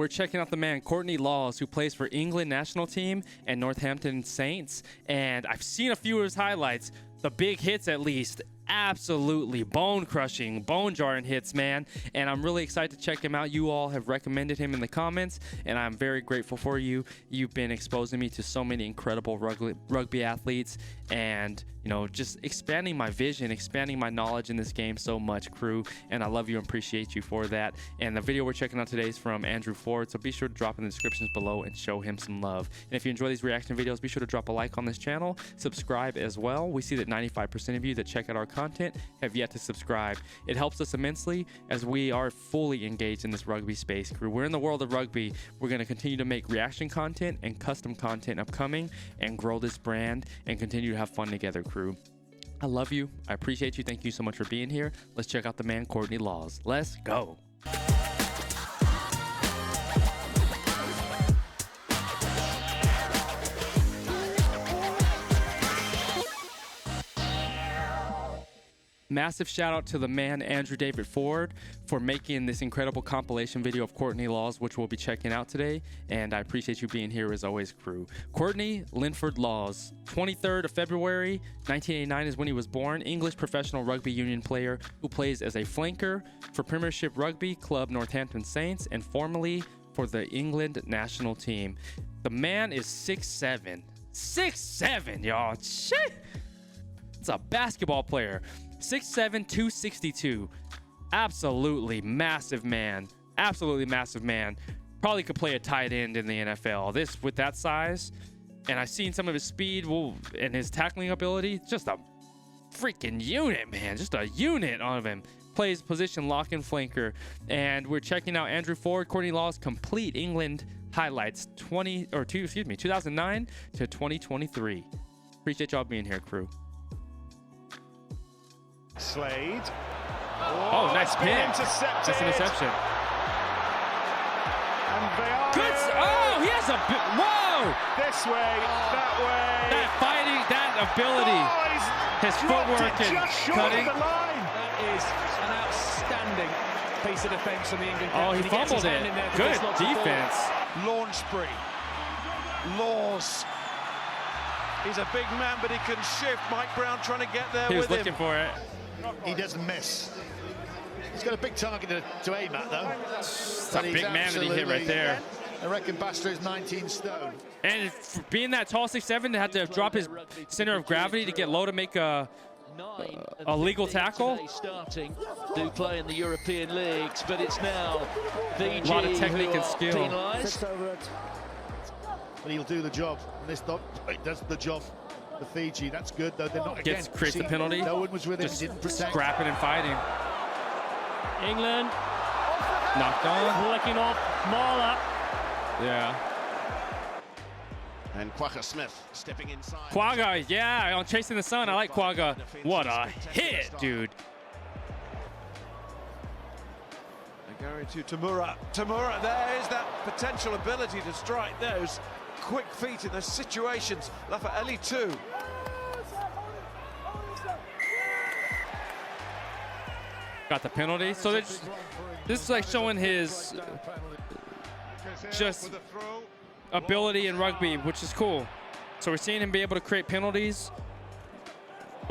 we're checking out the man, Courtney Lawes, who plays for England national team and Northampton Saints. And I've seen a few of his highlights, the big hits at least. Absolutely bone-crushing, bone-jarring hits, man. And I'm really excited to check him out. You all have recommended him in the comments, and I'm very grateful for you. You've been exposing me to so many incredible rugby athletes, and just expanding my vision, expanding my knowledge in this game so much, Qrew. And I love you and appreciate you for that. And the video we're checking out today is from Andrew Ford, so be sure to drop in the descriptions below and show him some love. And if you enjoy these reaction videos, be sure to drop a like on this channel, subscribe as well. We see that 95% of you that check out our content have yet to subscribe. It helps us immensely as we are fully engaged in this rugby space, Qrew. We're in the world of rugby. We're going to continue to make reaction content and custom content upcoming and grow this brand and continue to have fun together, Qrew. I love you. I appreciate you. Thank you so much for being here. Let's check out the man, Courtney Lawes. Let's go. Massive shout out to the man Andrew David Ford for making this incredible compilation video of Courtney Lawes, which we'll be checking out today. And I appreciate you being here as always, Qrew. Courtney Linford Lawes, 23rd of February 1989 is when he was born. English professional rugby union player who plays as a flanker for Premiership Rugby Club Northampton Saints and formerly for the England national team. The man is 6'7". 6'7", y'all. Shit. It's a basketball player. 6'7", 262. Absolutely massive man. Absolutely massive man. Probably could play a tight end in the NFL. This with that size, and I've seen some of his speed and his tackling ability. Just a freaking unit, man. Just a unit on him. Plays position lock and flanker. And we're checking out Andrew Ford, Courtney Lawes complete England highlights 2009 to 2023. Appreciate y'all being here, Qrew. Slade. Oh, nice pin. That's an interception. And they are good. Oh, he has a whoa. This way, that way. That fighting, that ability. His footwork and cutting. The line. That is an outstanding piece of defense from the England. Oh, he fumbled it. Good defense. Launchbury. Lawes. He's a big man, but he can shift. Mike Brown trying to get there with him. He was looking for it. He doesn't miss. He's got a big target to aim at, though. It's a big man that he hit right there. I reckon Baxter is 19 stone. And for being that tall 6'7", to have to drop his center of gravity to get low to make a legal tackle. Starting do play in the European leagues, but it's now VG. A lot of technique and skill. But he'll do the job. And this does the job. The Fiji, that's good though. They're not again. Creates the penalty. No one was with him. Just Didn't protect. scrapping and fighting. England knocked on. looking off Marla. Yeah. And Quagga Smith stepping inside. Quagga, yeah, on Chasing the Sun. I like Quagga. What a hit, dude. Going to Tamura. Tamura, there is that potential ability to strike those quick feet in those situations. Lafaeli too. Got the penalty. So this is like showing his just ability in rugby, which is cool. So we're seeing him be able to create penalties.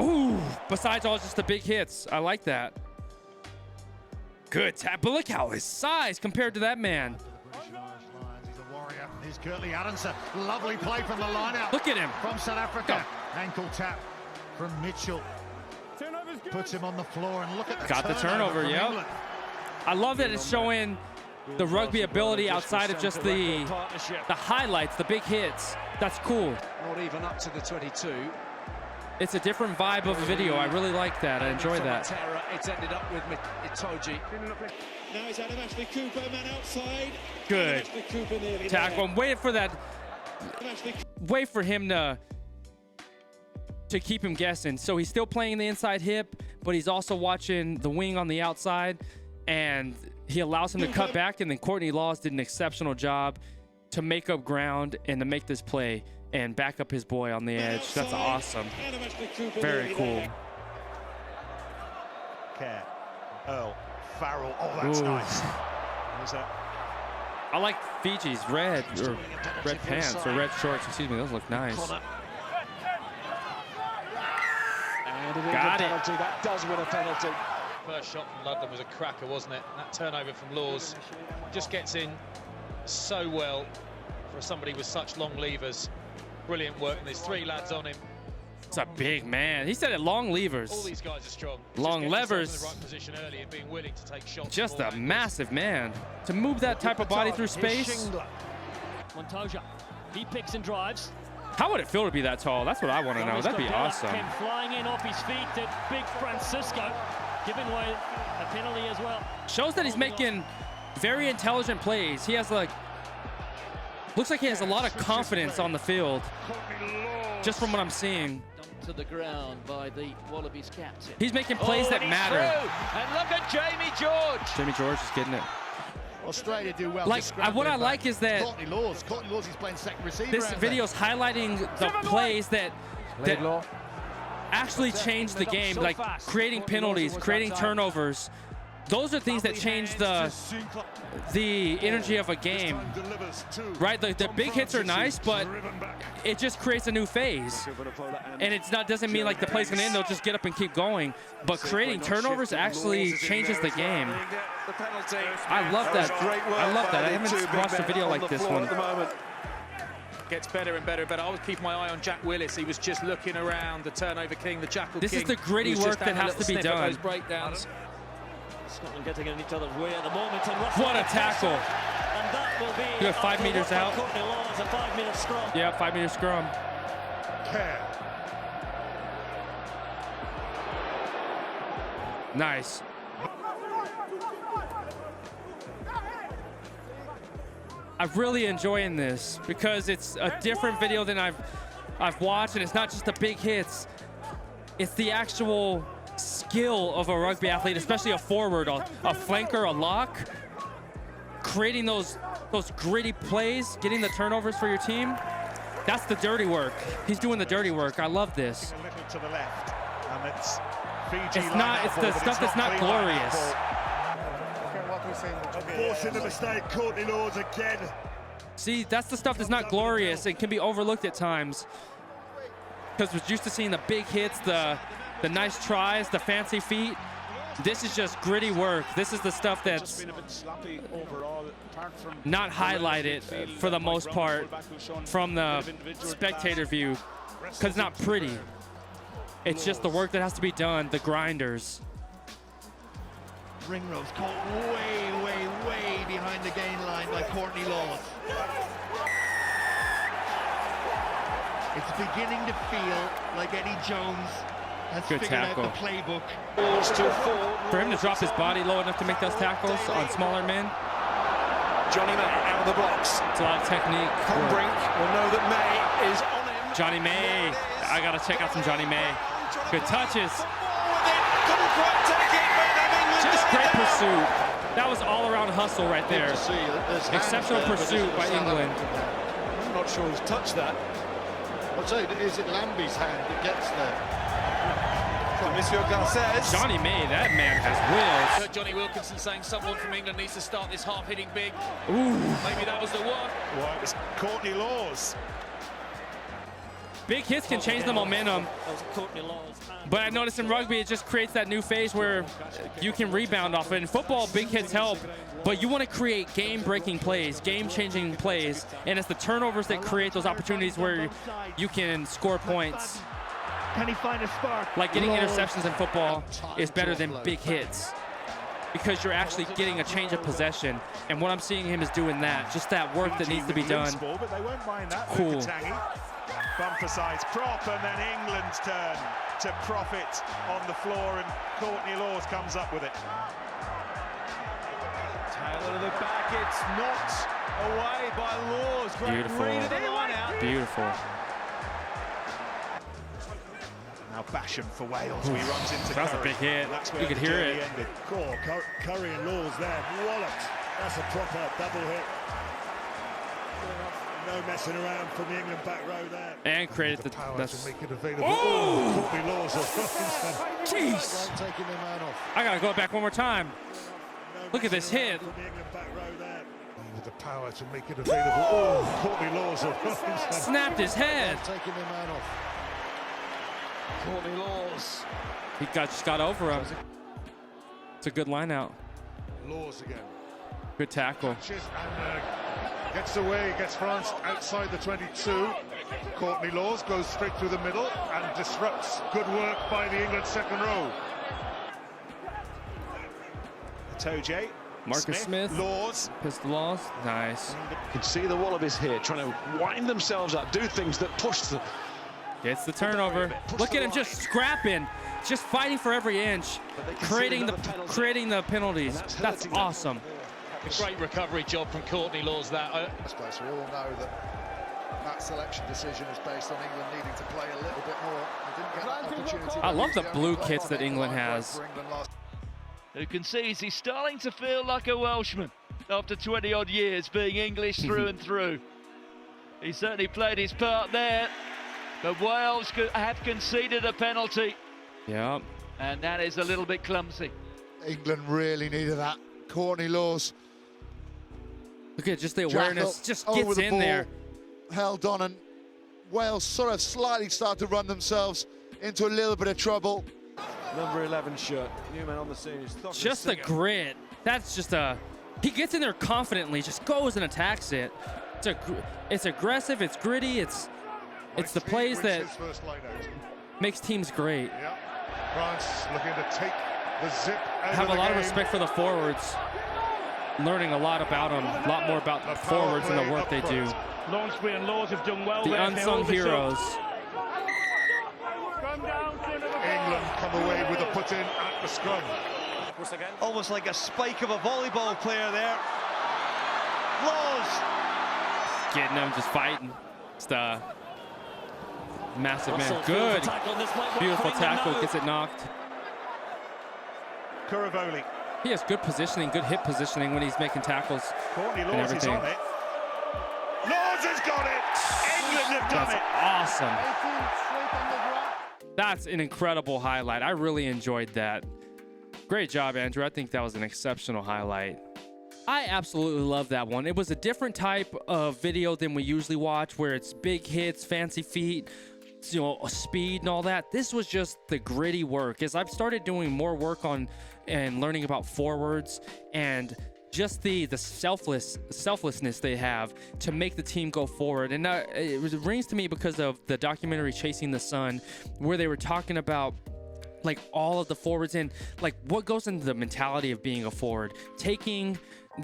Ooh, besides all just the big hits. I like that. Good tap, but look how his size compared to that man. He's a warrior. Here's Curtly Adamson. Lovely play from the line-out. Look at him. From South Africa. Go. Ankle tap from Mitchell. Puts him on the floor and look at the got the turnover, yep. England. I love that it's showing the rugby ability outside of just the highlights, the big hits. That's cool. Not even up to the 22. It's a different vibe of a video. I really like that. I enjoy that. It's ended up with Itoji. Now he's Adam Ashley Cooper, man outside. Good tackle. I'm waiting for that. Wait for him to keep him guessing. So he's still playing the inside hip, but he's also watching the wing on the outside, and he allows him to cut back. And then Courtney Lawes did an exceptional job to make up ground and to make this play and back up his boy on the edge. That's awesome. Very cool. Care. Earl. Farrell. Oh, that's Ooh. nice. There's a I like Fiji's red pants or red shorts. Excuse me, those look nice. And it is Got a it. penalty. That does win a penalty. First shot from Ludlam was a cracker, wasn't it? That turnover from Lawes just gets in so well for somebody with such long levers. Brilliant work, and there's 3 lads on him. It's a big man. He said it, long levers. All these guys are strong. Long levers. In the right position early and being willing to take shots. Just from a all angles. massive man. To move that type of body through space. Montoya, he picks and drives. How would it feel to be that tall? That's what I want to know. That'd be awesome. Came flying in off his feet to big Francisco, giving away a penalty as well. Shows that he's making very intelligent plays. He has looks like he has a lot of confidence on the field, just from what I'm seeing. Dumped to the ground by the Wallabies captain. He's making plays that and he's matter. through. And look at Jamie George. Jamie George is getting it. Australia do well. Like, what I like is that Courtney Lawes is playing second receiver. this video's highlighting the plays that actually change the game, like creating penalties, creating turnovers. Those are things that change the energy of a game, right? The big hits are nice, but it just creates a new phase. And it's not doesn't mean like the play's gonna end, they'll just get up and keep going. But creating turnovers actually changes the game. I love that. I love that. I haven't watched a video like this one. Gets better and better, but I always keep my eye on Jack Willis. He was just looking around, the turnover king, the jackal This king. is the gritty He was work just that having has a to be little sniff at done. those breakdowns. Scotland getting in each other's way at the moment. And Russell What a tackle. And that will be Good, 5 meters out. Courtney Lawes, a 5-minute scrum. Yeah, 5-meter scrum. Nice. I'm really enjoying this because it's a different video than I've watched, and it's not just the big hits. It's the actual skill of a rugby athlete, especially a forward, a flanker, a lock, creating those gritty plays, getting the turnovers for your team. That's the dirty work. He's doing the dirty work. I love this. A little to the left, and it's Fiji. It's the stuff that's not glorious. Forcing the mistake, Courtney Lawes again. See, that's the stuff that's not glorious and can be overlooked at times. Because we're used to seeing the big hits, the nice tries, the fancy feet. This is just gritty work. This is the stuff that's not highlighted for the most part from the spectator view, because it's not pretty. It's just the work that has to be done, the grinders. Ringrose caught way behind the gain line by Courtney Lawes. It's beginning to feel like Eddie Jones has Good figured tackle. out the playbook. For him to drop his body low enough to make those tackles on smaller men, Johnny May out of the box. it's a lot of technique. Brink will know that May is on him. Johnny May. I got to check out some Johnny May. Good touches. Couldn't quite take it, but England Just did. great pursuit. That was all-around hustle right there. Exceptional pursuit by England. I'm not sure who's touched that. I'll say, is it Lambie's hand that gets there? Monsieur Garces. Johnny May, that man has wheels. Heard Johnny Wilkinson saying someone from England needs to start this half hitting big. Ooh. Maybe that was the one. Well, it's Courtney Lawes. Big hits can change the momentum, That was Courtney Lawes. but I noticed in rugby it just creates that new phase where you can rebound off it. In football, big hits help, but you want to create game-breaking plays, game-changing plays, and it's the turnovers that create those opportunities where you can score points. Can he find a spark? Like getting interceptions in football is better than big hits because you're actually getting a change of possession. And what I'm seeing him is doing that, just that work that needs to be done. But they won't mind that. Cool. Tangi. Bumper sides prop, and then England's turn to profit on the floor, and Courtney Lawes comes up with it. Taylor to the back, it's knocked away by Lawes. Great Beautiful. read of the line out. Beautiful. Now Basham for Wales, he runs into That's a Curry. big hit. That's You where could the hear journey it. ended. Cool. Curry and Lawes there. Walloped. That's a proper double hit. No messing around from the England back row there. And created the... Power That's, to make it available. Oh! Courtney Lawes. jeez! Taking their man off. I got to go back one more time. No Look at this messing around hit. From the England back row there. With the power to make it available. Oh, Courtney Lawes snapped his head. Taking the man off. Courtney Lawes. He just got over him. It's a good line out. Lawes again. Good tackle. And gets away, gets France outside the 22. Courtney Lawes goes straight through the middle and disrupts. Good work by the England second row. Toje. Marcus Smith. Lawes. Pistol Lawes. Nice. You can see the Wallabies here trying to wind themselves up, do things that push them. Gets the turnover. Look at him just scrapping, just fighting for every inch, creating the penalties. That's awesome. A great recovery job from Courtney Lawes. We all know that selection decision is based on England needing to play a little bit more. They didn't get that opportunity. I love the blue kits that England has. Who concedes he's starting to feel like a Welshman after 20-odd years being English through and through. He certainly played his part there, but Wales have conceded a penalty. Yeah. And that is a little bit clumsy. England really needed that. Courtney Lawes. Look at just the awareness, just gets in there. Held on, and Wales sort of slightly start to run themselves into a little bit of trouble. Number 11 shirt, new man on the scene. Just the grit. That's just he gets in there confidently, just goes and attacks it. It's aggressive, it's gritty, it's the plays that makes teams great. Yeah. France looking to take the zip out Have of a lot the of respect for the forwards. Learning a lot about them, a lot more about the forwards and the work they do. Lawsbury and Lawes have done well. The unsung heroes. England come away with a put-in at the scrum. Almost like a spike of a volleyball player there. Lawes. Getting them, just fighting. Just massive man. Good. Beautiful tackle, gets it knocked. Qrew. He has good positioning, good hip positioning when he's making tackles. Courtney and Lawes is everything. on it. Lawes has got it. England have done That's it. awesome. That's an incredible highlight. I really enjoyed that. Great job, Andrew. I think that was an exceptional highlight. I absolutely love that one. It was a different type of video than we usually watch, where it's big hits, fancy feet, speed and all that. This was just the gritty work. As I've started doing more work on and learning about forwards and just the selflessness they have to make the team go forward. And it rings to me because of the documentary Chasing the Sun, where they were talking about like all of the forwards and like what goes into the mentality of being a forward, taking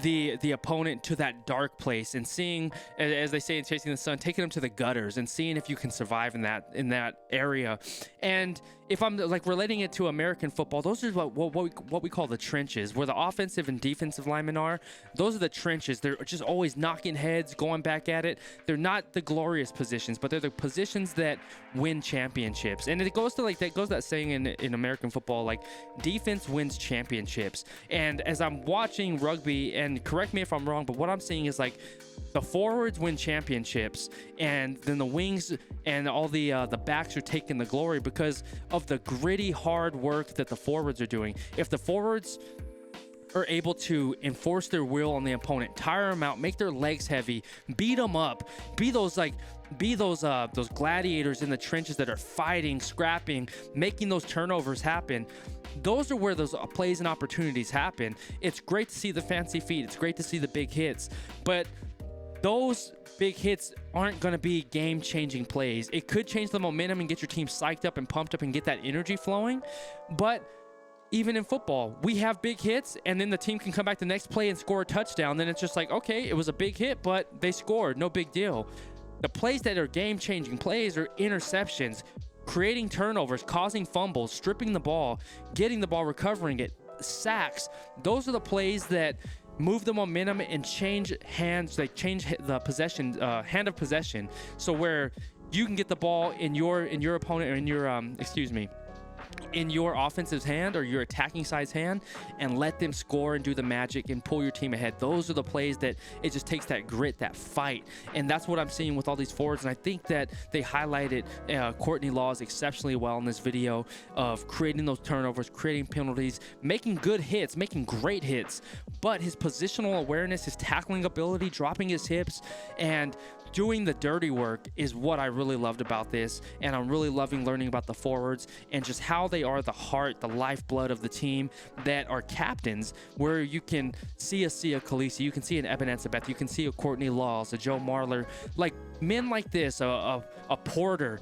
the opponent to that dark place and seeing, as they say in Chasing the Sun, taking them to the gutters and seeing if you can survive in that area. And if I'm like relating it to American football, those are what we call the trenches, where the offensive and defensive linemen are. Those are the trenches. They're just always knocking heads, going back at it. They're not the glorious positions, but they're the positions that win championships. And it goes to that saying in American football, like, defense wins championships. And as I'm watching rugby, and correct me if I'm wrong, but what I'm seeing is like the forwards win championships, and then the wings and all the backs are taking the glory because of the gritty, hard work that the forwards are doing. If the forwards are able to enforce their will on the opponent, tire them out, make their legs heavy, beat them up, be those gladiators in the trenches that are fighting, scrapping, making those turnovers happen. Those are where those plays and opportunities happen. It's great to see the fancy feet. It's great to see the big hits, but those big hits aren't going to be game-changing plays. It could change the momentum and get your team psyched up and pumped up and get that energy flowing, but even in football, we have big hits, and then the team can come back the next play and score a touchdown. Then it's just like, okay, it was a big hit, but they scored. No big deal. The plays that are game-changing plays are interceptions, creating turnovers, causing fumbles, stripping the ball, getting the ball, recovering it, sacks. Those are the plays that move the momentum and change hands. They change the possession, hand of possession. So where you can get the ball in your opponent, or in your in your offensive hand or your attacking side's hand and let them score and do the magic and pull your team ahead. Those are the plays that it just takes that grit, that fight. And that's what I'm seeing with all these forwards. And I think that they highlighted Courtney Lawes exceptionally well in this video of creating those turnovers, creating penalties, making good hits, making great hits. But his positional awareness, his tackling ability, dropping his hips, and doing the dirty work is what I really loved about this. And I'm really loving learning about the forwards and just how they are the heart, the lifeblood of the team, that are captains, where you can see a Sia Khaleesi, you can see an Eben Etzebeth, you can see a Courtney Lawes, a Joe Marler, like men like this, a Porter.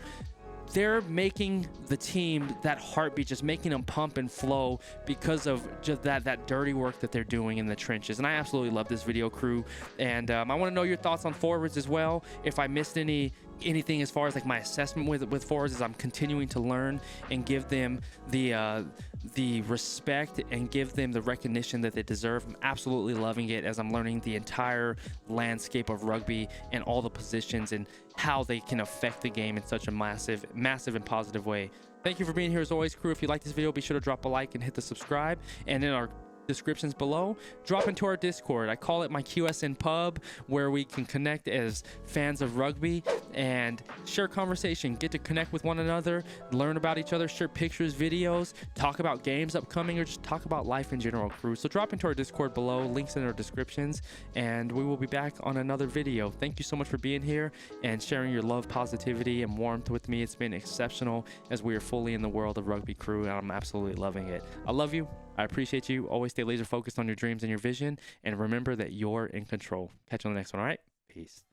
They're making the team that heartbeat, just making them pump and flow because of just that dirty work that they're doing in the trenches. And I absolutely love this video, crew. And I want to know your thoughts on forwards as well. If I missed anything as far as like my assessment with forwards, as I'm continuing to learn and give them the respect and give them the recognition that they deserve. I'm absolutely loving it as I'm learning the entire landscape of rugby and all the positions and how they can affect the game in such a massive and positive way. Thank you for being here as always, crew. If you like this video, be sure to drop a like and hit the subscribe. And in our descriptions below, drop into our Discord. I call it my QSN pub, where we can connect as fans of rugby and share conversation, get to connect with one another, learn about each other, share pictures, videos, talk about games upcoming, or just talk about life in general, crew. So drop into our Discord below, links in our descriptions, and we will be back on another video. Thank you so much for being here and sharing your love, positivity, and warmth with me. It's been exceptional as we are fully in the world of rugby, crew, and I'm absolutely loving it. I love you. I appreciate you. Always stay laser focused on your dreams and your vision, and remember that you're in control. Catch you on the next one. All right, peace.